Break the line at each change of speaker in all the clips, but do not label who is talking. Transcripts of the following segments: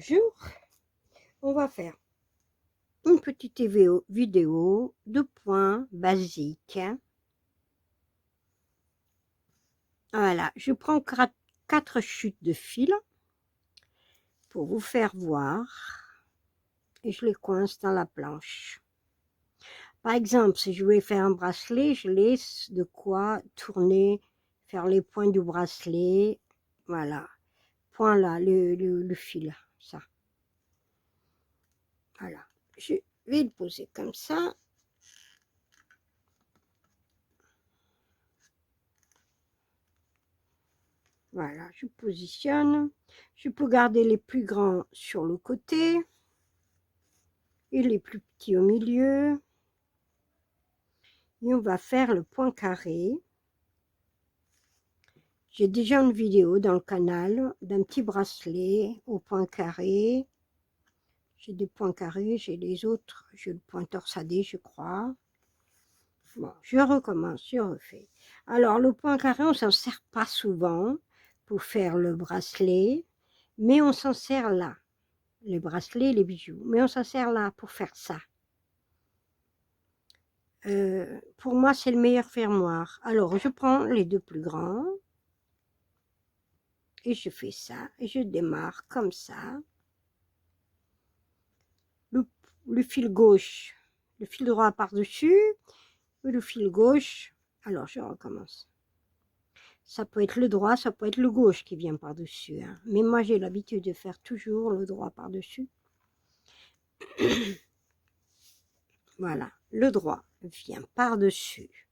Bonjour, on va faire une petite vidéo de points basiques. Voilà, je prends 4 chutes de fil pour vous faire voir et je les coince dans la planche. Par exemple, si je voulais faire un bracelet, je laisse de quoi tourner, faire les points du bracelet. Voilà, point là, le fil, ça. Voilà, je vais le poser comme ça. Voilà, je positionne. Je peux garder les plus grands sur le côté et les plus petits au milieu. Et on va faire le point carré. J'ai déjà une vidéo dans le canal d'un petit bracelet au point carré. J'ai des points carrés, j'ai les autres, j'ai le point torsadé, je crois. Bon, je recommence, je refais. Alors, le point carré, on ne s'en sert pas souvent pour faire le bracelet, mais on s'en sert là. Les bracelets, les bijoux. Mais on s'en sert là pour faire ça. Pour moi, c'est le meilleur fermoir. Alors, je prends les deux plus grands. Et je fais ça. Et je démarre comme ça. Le fil gauche. Le fil droit par-dessus. Et le fil gauche. Alors, je recommence. Ça peut être le droit, ça peut être le gauche qui vient par-dessus. Hein. Mais moi, j'ai l'habitude de faire toujours le droit par-dessus. Voilà, le droit vient par-dessus.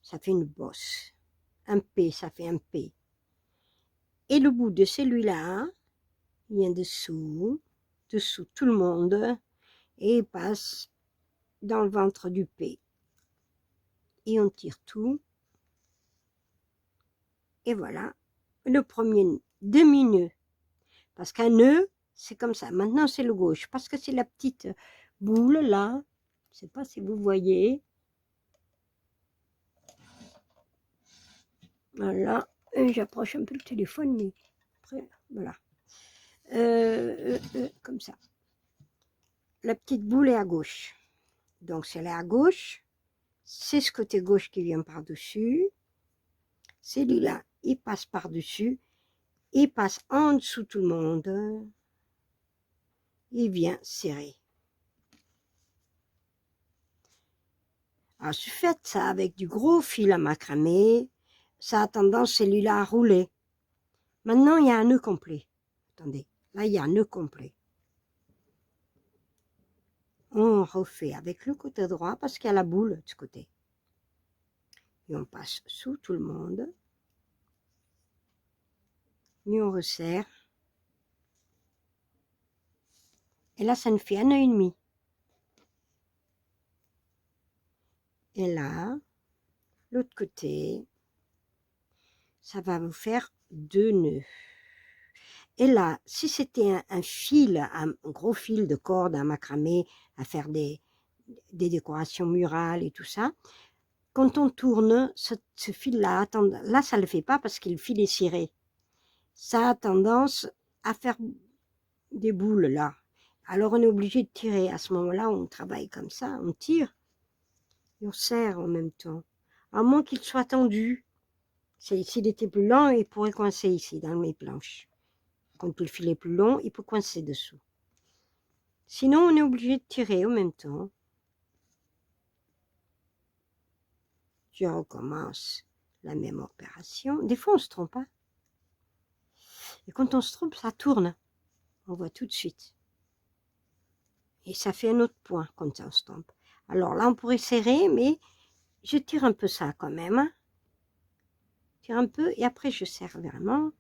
Ça fait une bosse. Un P, ça fait un P. Et le bout de celui-là vient dessous tout le monde, et passe dans le ventre du P. Et on tire tout. Et voilà, le premier demi-nœud. Parce qu'un nœud, c'est comme ça. Maintenant, c'est le gauche. Parce que c'est la petite boule là. Je ne sais pas si vous voyez. Voilà. J'approche un peu le téléphone, mais après, voilà. Comme ça. La petite boule est à gauche. Donc, c'est là à gauche. C'est ce côté gauche qui vient par-dessus. Celui-là, il passe par-dessus. Il passe en dessous tout le monde. Il vient serrer. Alors, si vous faites ça avec du gros fil à macramé, ça a tendance, celui-là, à rouler. Maintenant, il y a un nœud complet. Attendez, là, il y a un nœud complet. On refait avec le côté droit parce qu'il y a la boule de ce côté. Et on passe sous tout le monde. Et on resserre. Et là, ça nous fait un nœud et demi. Et là, l'autre côté, ça va vous faire 2 nœuds. Et là, si c'était un fil, un gros fil de corde à macramé, à faire des décorations murales et tout ça, quand on tourne, ce fil-là, là, ça ne le fait pas parce que le fil est ciré. Ça a tendance à faire des boules là. Alors on est obligé de tirer. À ce moment-là, on travaille comme ça, on tire et on serre en même temps. À moins qu'il soit tendu. S'il était plus lent, il pourrait coincer ici dans mes planches. Quand le fil est plus long, il peut coincer dessous. Sinon, on est obligé de tirer en même temps. Je recommence la même opération. Des fois, on se trompe. Hein. Et quand on se trompe, ça tourne. On voit tout de suite. Et ça fait un autre point quand on se trompe. Alors là, on pourrait serrer, mais je tire un peu ça quand même. Hein. Je tire un peu et après, je serre vraiment.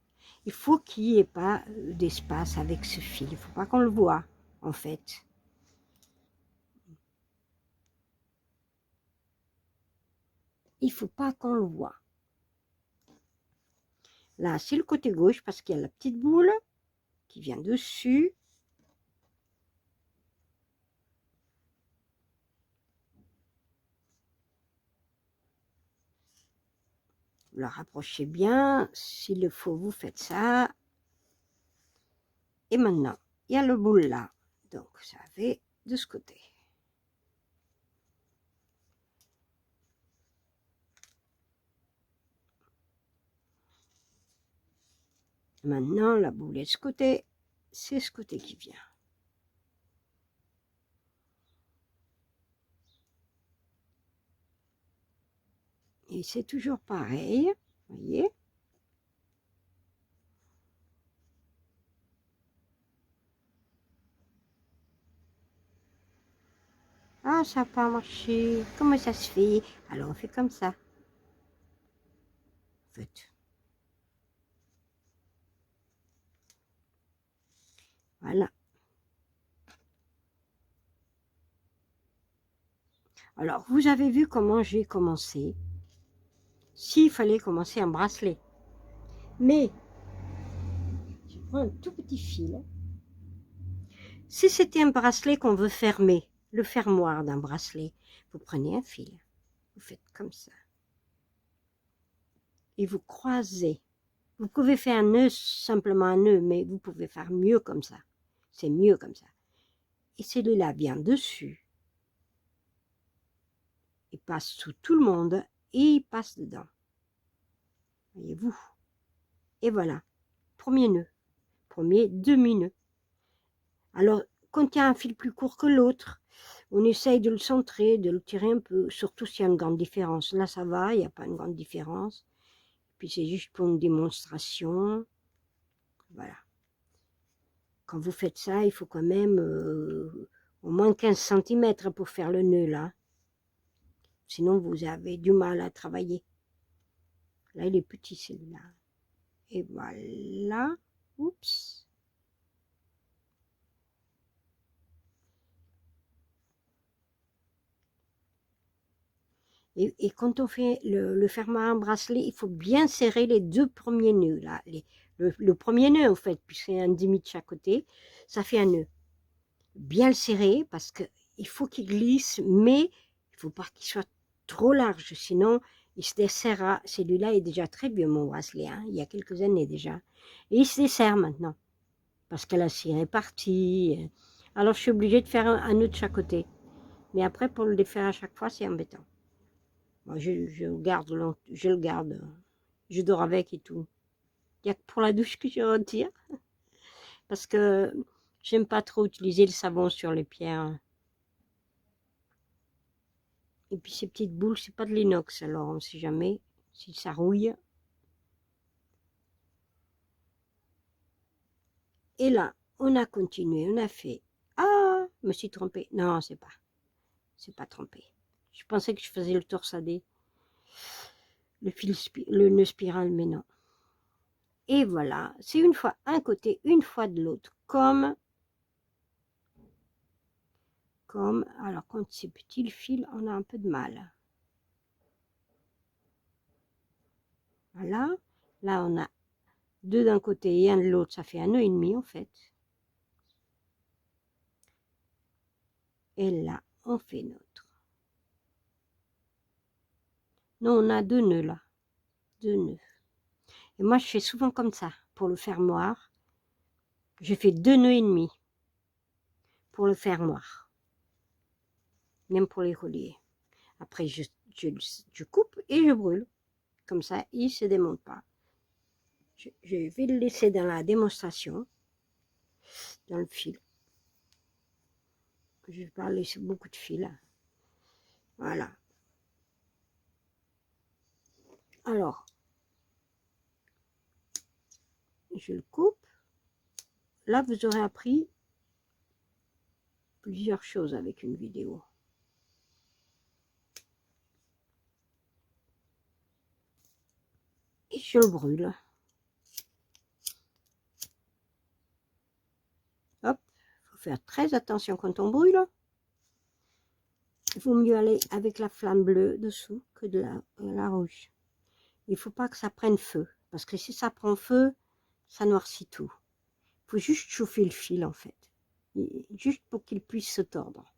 Il faut qu'il n'y ait pas d'espace avec ce fil. Il ne faut pas qu'on le voit, en fait. Il ne faut pas qu'on le voit. Là, c'est le côté gauche parce qu'il y a la petite boule qui vient dessus. Vous la rapprochez bien. S'il le faut, vous faites ça. Et maintenant, il y a le boule là. Donc, ça fait de ce côté. Maintenant, la boule est de ce côté. C'est ce côté qui vient. Et c'est toujours pareil. Vous voyez? Ah, ça n'a pas marché. Comment ça se fait? Alors, on fait comme ça. En fait. Voilà. Alors, vous avez vu comment j'ai commencé. S'il fallait commencer un bracelet. Mais, je prends un tout petit fil. Si c'était un bracelet qu'on veut fermer, le fermoir d'un bracelet, vous prenez un fil. Vous faites comme ça. Et vous croisez. Vous pouvez faire un nœud, simplement un nœud, mais vous pouvez faire mieux comme ça. C'est mieux comme ça. Et celui-là vient dessus. Il passe sous tout le monde et il passe dedans. Voyez-vous? Et voilà. Premier nœud. Premier demi-nœud. Alors, quand il y a un fil plus court que l'autre, on essaye de le centrer, de le tirer un peu, surtout s'il y a une grande différence. Là, ça va, il n'y a pas une grande différence. Puis c'est juste pour une démonstration. Voilà. Quand vous faites ça, il faut quand même au moins 15 cm pour faire le nœud là. Sinon, vous avez du mal à travailler. Là, il est petit celui-là. Et voilà. Oups. Et quand on fait le fermoir bracelet, il faut bien serrer les deux premiers nœuds là. Le premier nœud en fait, puisque c'est un demi de chaque côté, ça fait un nœud. Bien le serrer parce qu'il faut qu'il glisse, mais il ne faut pas qu'il soit trop large, sinon il se desserra. Celui-là est déjà très vieux, mon bracelet, hein, il y a quelques années déjà. Et il se dessert maintenant, parce que la cire est partie. Alors je suis obligée de faire un nœud de chaque côté. Mais après, pour le défaire à chaque fois, c'est embêtant. Moi, je le garde, je dors avec et tout. Il n'y a que pour la douche que je retire, parce que j'aime pas trop utiliser le savon sur les pierres. Et puis ces petites boules, c'est pas de l'inox, alors on ne sait jamais si ça rouille. Et là, on a continué, on a fait. Ah, je me suis trompée. Non, c'est pas trompé. Je pensais que je faisais le torsadé, le nœud spiral, mais non. Et voilà, c'est une fois un côté, une fois de l'autre, comme, alors quand c'est petit le fil, on a un peu de mal. Voilà, là on a deux d'un côté et un de l'autre, ça fait un nœud et demi en fait. Et là, on fait notre. Non, on a deux nœuds là, deux nœuds. Et moi, je fais souvent comme ça, pour le fermoir. Je fais deux nœuds et demi pour le fermoir, même pour les relier. Après, je coupe et je brûle. Comme ça, il ne se démonte pas. Je vais le laisser dans la démonstration, dans le fil. Je ne vais pas laisser beaucoup de fil. Voilà. Alors, je le coupe. Là, vous aurez appris plusieurs choses avec une vidéo. Et je le brûle. Hop, il faut faire très attention quand on brûle. Il vaut mieux aller avec la flamme bleue dessous que de la rouge. Il ne faut pas que ça prenne feu, parce que si ça prend feu, ça noircit tout. Il faut juste chauffer le fil en fait, juste pour qu'il puisse se tordre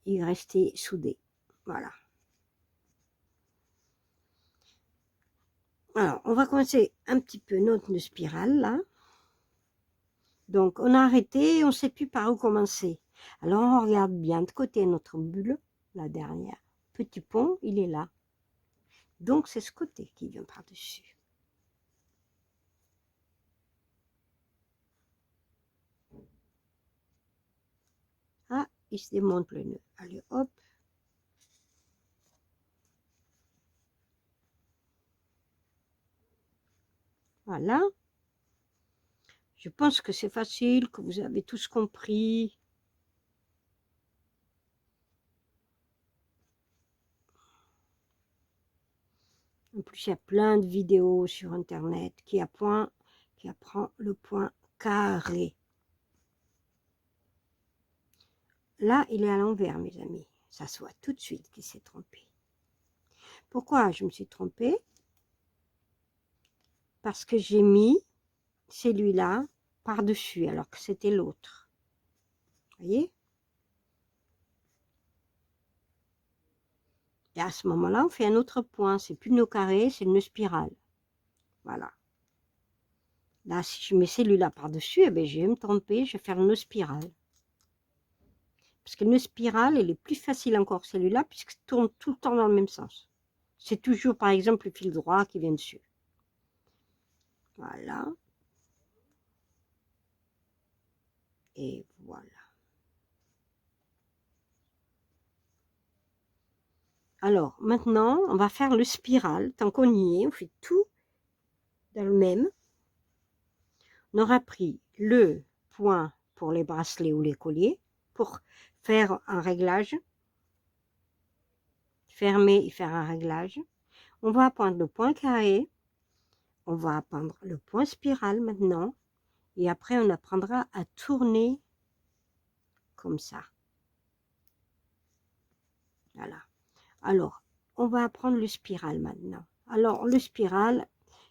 et rester soudé. Voilà. Alors, on va commencer un petit peu notre spirale là. Donc, on a arrêté, on ne sait plus par où commencer. Alors, on regarde bien de côté notre bulle, la dernière. Petit pont, il est là. Donc, c'est ce côté qui vient par-dessus. Ah, il se démonte le nœud. Allez, hop. Voilà. Je pense que c'est facile, que vous avez tous compris. En plus, il y a plein de vidéos sur Internet qui apprend le point carré. Là, il est à l'envers, mes amis. Ça se voit tout de suite qu'il s'est trompé. Pourquoi je me suis trompée? Parce que j'ai mis celui-là par-dessus, alors que c'était l'autre. Vous voyez? Et à ce moment-là, on fait un autre point. C'est plus le nœud carré, c'est le nœud spirale. Voilà. Là, si je mets celui-là par-dessus, eh bien, je vais me tromper, je vais faire le nœud spirale. Parce que le nœud spirale, il est plus facile encore celui-là, puisqu'il tourne tout le temps dans le même sens. C'est toujours, par exemple, le fil droit qui vient dessus. Voilà. Et voilà. Alors, maintenant, on va faire le spirale. Tant qu'on y est, on fait tout dans le même. On aura pris le point pour les bracelets ou les colliers, pour faire un réglage. Fermer et faire un réglage. On va apprendre le point carré. On va apprendre le point spirale maintenant. Et après, on apprendra à tourner comme ça. Voilà. Alors, on va apprendre le spirale maintenant. Alors, le spirale,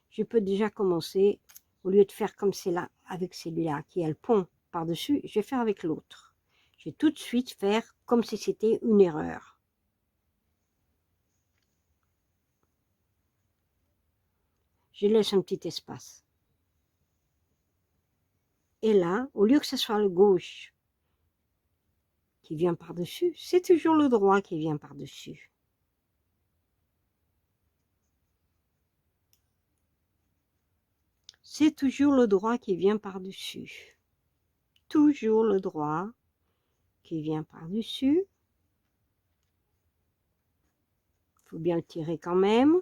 je peux déjà commencer, au lieu de faire comme c'est là, avec celui-là, qui a le pont par-dessus, je vais faire avec l'autre. Je vais tout de suite faire comme si c'était une erreur. Je laisse un petit espace. Et là, au lieu que ce soit le gauche qui vient par-dessus, c'est toujours le droit qui vient par-dessus. C'est toujours le droit qui vient par-dessus. Toujours le droit qui vient par-dessus. Il faut bien le tirer quand même.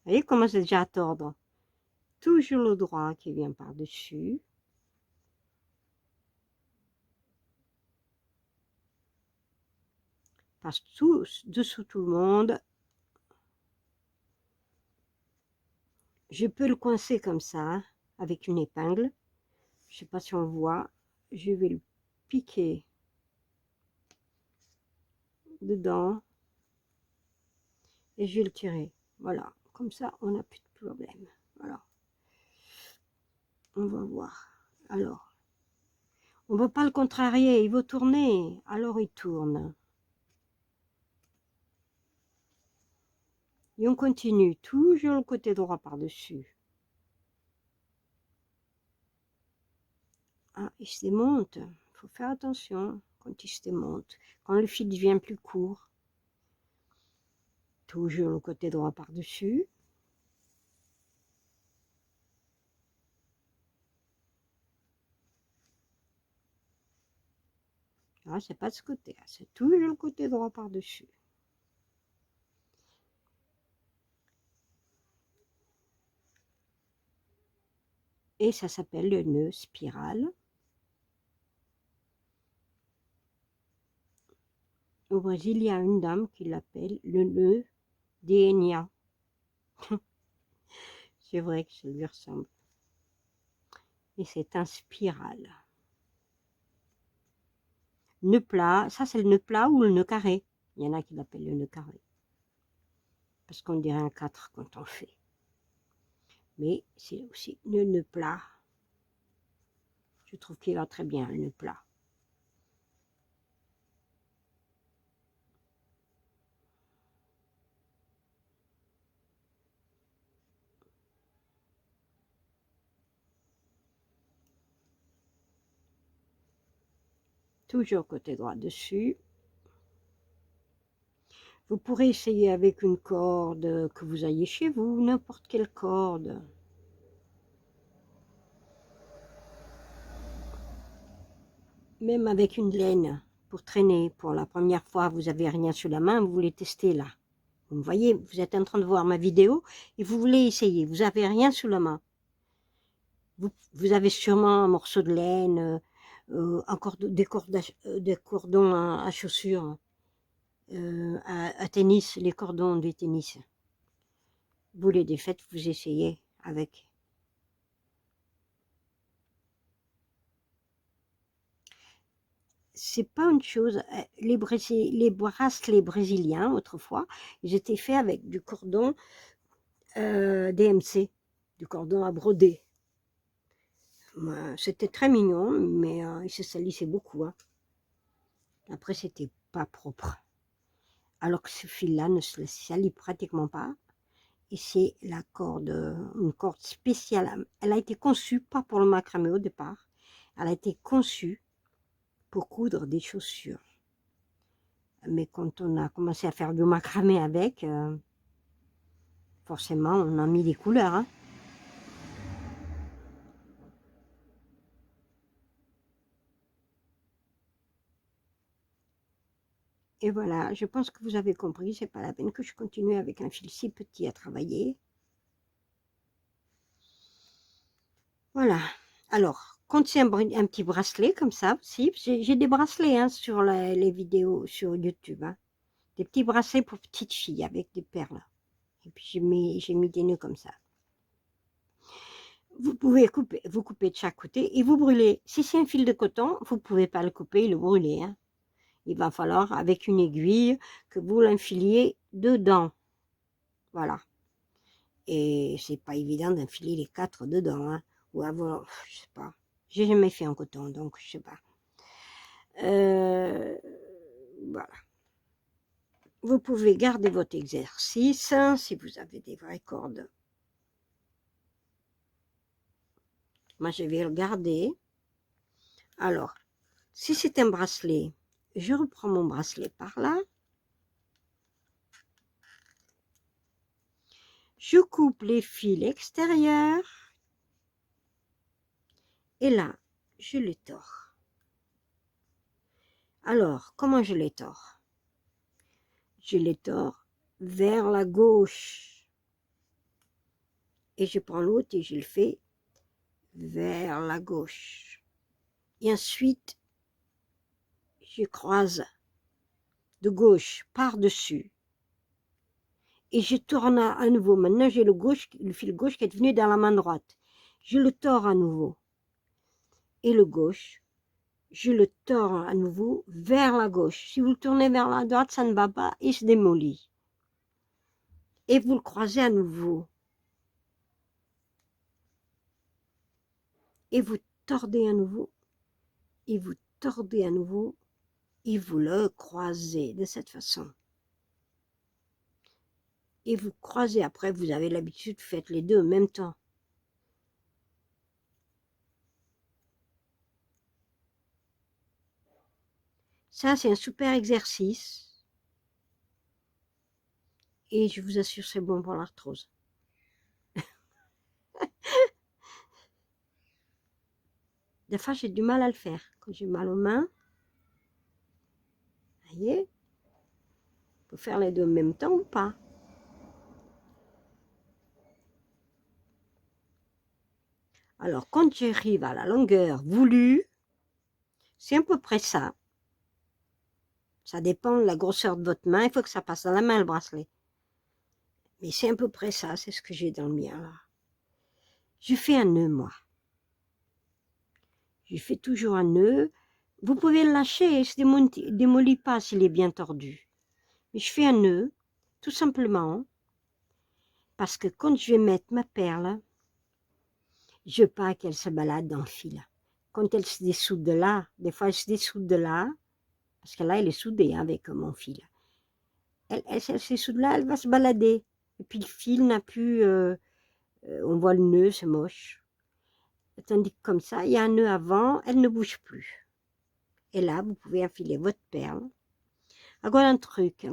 Vous voyez comment c'est déjà à tordre. Toujours le droit qui vient par-dessus. Passe dessous tout le monde. Je peux le coincer comme ça, avec une épingle. Je ne sais pas si on le voit. Je vais le piquer dedans. Et je vais le tirer. Voilà. Comme ça, on n'a plus de problème. Voilà. On va voir. Alors, on ne veut pas le contrarier. Il veut tourner. Alors, il tourne. Et on continue. Toujours le côté droit par-dessus. Ah, il se démonte. Il faut faire attention quand il se démonte. Quand le fil devient plus court. Toujours le côté droit par-dessus. Ah, c'est pas de ce côté, c'est toujours le côté droit par-dessus. Et ça s'appelle le nœud spirale. Au Brésil, il y a une dame qui l'appelle le nœud d'Enya. C'est vrai que ça lui ressemble. Et c'est un spirale. Nœud plat, ça c'est le nœud plat ou le nœud carré. Il y en a qui l'appellent le nœud carré. Parce qu'on dirait un 4 quand on le fait. Mais c'est aussi le nœud plat. Je trouve qu'il va très bien, le nœud plat. toujours côté droit dessus. Vous pourrez essayer avec une corde que vous ayez chez vous, n'importe quelle corde. Même avec une laine pour traîner. Pour la première fois, vous n'avez rien sous la main, vous voulez tester là. Vous me voyez, vous êtes en train de voir ma vidéo et vous voulez essayer. Vous n'avez rien sous la main. Vous avez sûrement un morceau de laine, encore des cordons à chaussures, à tennis, les cordons du tennis. Vous les défaites, vous essayez avec. C'est pas une chose, les bracelets brésiliens, autrefois, ils étaient faits avec du cordon DMC, du cordon à broder. C'était très mignon, mais il se salissait beaucoup. Hein. Après, c'était pas propre. Alors que ce fil-là ne se salit pratiquement pas. Et c'est la corde, une corde spéciale. Elle a été conçue, pas pour le macramé au départ, elle a été conçue pour coudre des chaussures. Mais quand on a commencé à faire du macramé avec, forcément, on a mis des couleurs. Hein. Et voilà, je pense que vous avez compris, c'est pas la peine que je continue avec un fil si petit à travailler. Voilà. Alors, quand c'est un petit bracelet comme ça aussi, j'ai des bracelets hein, sur les vidéos sur YouTube. Hein. Des petits bracelets pour petites filles avec des perles. Et puis j'ai mis des nœuds comme ça. Vous pouvez vous couper de chaque côté et vous brûlez. Si c'est un fil de coton, vous ne pouvez pas le couper et le brûler. Hein. Il va falloir, avec une aiguille, que vous l'infiliez dedans. Voilà. Et c'est pas évident d'infiler les 4 dedans. Hein. Ou avoir, je sais pas. J'ai jamais fait en coton, donc je sais pas. Voilà. Vous pouvez garder votre exercice hein, si vous avez des vraies cordes. Moi, je vais le garder. Alors, si c'est un bracelet, je reprends mon bracelet par là. Je coupe les fils extérieurs. Et là, je les tords. Alors, comment je les tords? Je les tords vers la gauche. Et je prends l'autre et je le fais vers la gauche. Et ensuite, je croise de gauche par-dessus. Et je tourne à nouveau. Maintenant, j'ai le fil gauche qui est venu dans la main droite. Je le tords à nouveau. Et le gauche, je le tords à nouveau vers la gauche. Si vous le tournez vers la droite, ça ne va pas, il se démolit. Et vous le croisez à nouveau. Et vous tordez à nouveau. Et vous tordez à nouveau. Et vous le croisez de cette façon. Et vous croisez après, vous avez l'habitude, faites les deux en même temps. Ça, c'est un super exercice. Et je vous assure, c'est bon pour l'arthrose. Des fois, j'ai du mal à le faire. Quand j'ai mal aux mains, vous voyez, il faut faire les deux en même temps ou pas. Alors, quand j'arrive à la longueur voulue, c'est à peu près ça. Ça dépend de la grosseur de votre main. Il faut que ça passe dans la main, le bracelet. Mais c'est à peu près ça. C'est ce que j'ai dans le mien, là. Je fais un nœud, moi. Je fais toujours un nœud. Vous pouvez le lâcher. Il ne se démolit pas s'il est bien tordu. Mais je fais un nœud, tout simplement. Parce que quand je vais mettre ma perle, je veux pas qu'elle se balade dans le fil. Quand elle se dessoude de là, des fois elle se dessoude de là, parce que là elle est soudée avec mon fil. Elle se dessoude là, elle va se balader. Et puis le fil n'a plus, on voit le nœud, c'est moche. Tandis que comme ça, il y a un nœud avant, elle ne bouge plus. Et là, vous pouvez enfiler votre perle. Encore un truc.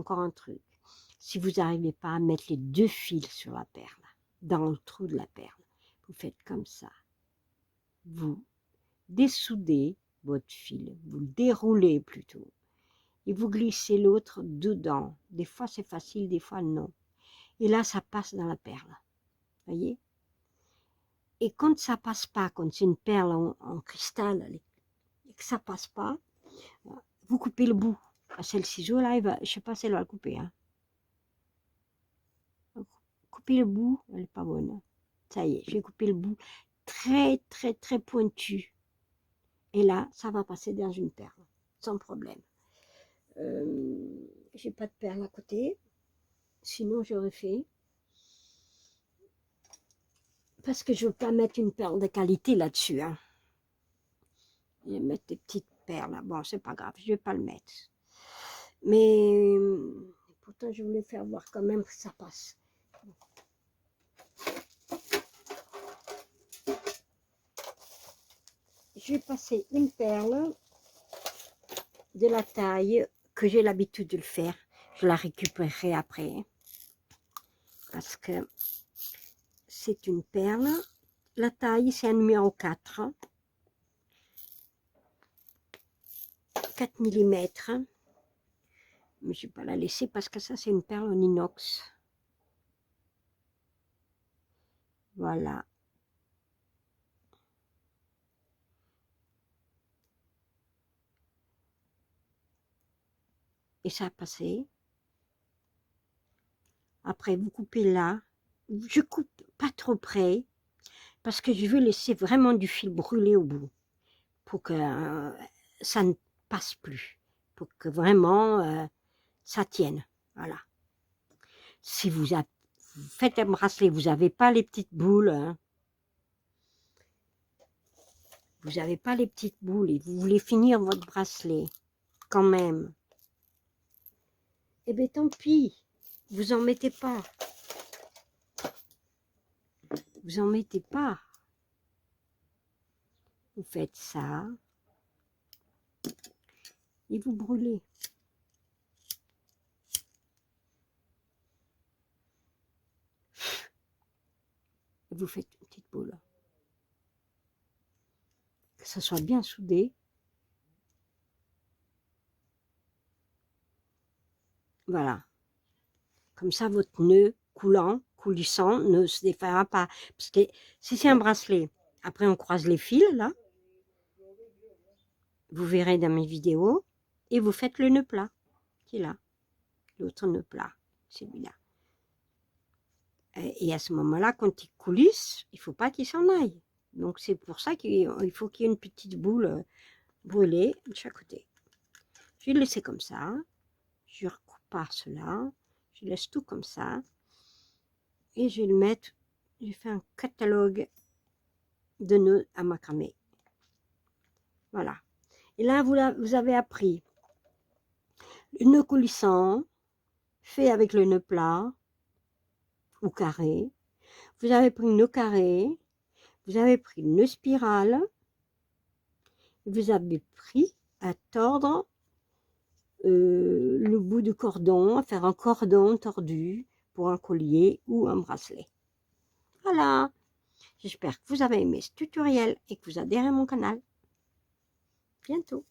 Si vous n'arrivez pas à mettre les 2 fils sur la perle, dans le trou de la perle, vous faites comme ça. Vous dessoudez votre fil, vous le déroulez plutôt, et vous glissez l'autre dedans. Des fois c'est facile, des fois non. Et là ça passe dans la perle, voyez. Et quand ça passe pas, quand c'est une perle en cristal et que ça passe pas, vous coupez le bout. C'est le ciseau là, je sais pas si elle va le couper. Hein. Coupez le bout, elle n'est pas bonne. Ça y est, j'ai coupé le bout très très très pointu. Et là, ça va passer dans une perle, sans problème. J'ai pas de perle à côté, sinon j'aurais fait. Parce que je veux pas mettre une perle de qualité là-dessus. Hein. Je vais mettre des petites perles. Bon, c'est pas grave, je vais pas le mettre. Mais pourtant, je voulais faire voir quand même que ça passe. Je vais passer une perle de la taille que j'ai l'habitude de le faire. Je la récupérerai après. Parce que c'est une perle. La taille, c'est un numéro 4. 4 mm. Mais je ne vais pas la laisser parce que ça, c'est une perle en inox. Voilà. Et ça a passé. Après, vous coupez là. Je coupe pas trop près parce que je veux laisser vraiment du fil brûlé au bout pour que ça ne passe plus, pour que vraiment ça tienne. Voilà. Si vous faites un bracelet, vous n'avez pas les petites boules, hein, vous n'avez pas les petites boules et vous voulez finir votre bracelet quand même, eh bien tant pis, vous en mettez pas. Vous en mettez pas. Vous faites ça et vous brûlez. Et vous faites une petite boule. Que ça soit bien soudé. Voilà. Comme ça, votre nœud coulissant, ne se défera pas. Parce que si c'est un bracelet, après on croise les fils, là. Vous verrez dans mes vidéos. Et vous faites le nœud plat, qui est là. L'autre nœud plat, celui-là. Et à ce moment-là, quand il coulisse, il ne faut pas qu'il s'en aille. Donc c'est pour ça qu'il faut qu'il y ait une petite boule brûlée de chaque côté. Je vais le laisser comme ça. Je recoupe par cela. Je laisse tout comme ça. Et je vais le mettre, j'ai fait un catalogue de nœuds à macramé. Voilà. Et là, vous avez appris le nœud coulissant, fait avec le nœud plat ou carré. Vous avez pris le nœud carré. Vous avez pris le nœud spirale. Vous avez pris à tordre le bout du cordon, à faire un cordon tordu pour un collier ou un bracelet. Voilà. J'espère que vous avez aimé ce tutoriel et que vous adhérez à mon canal. Bientôt.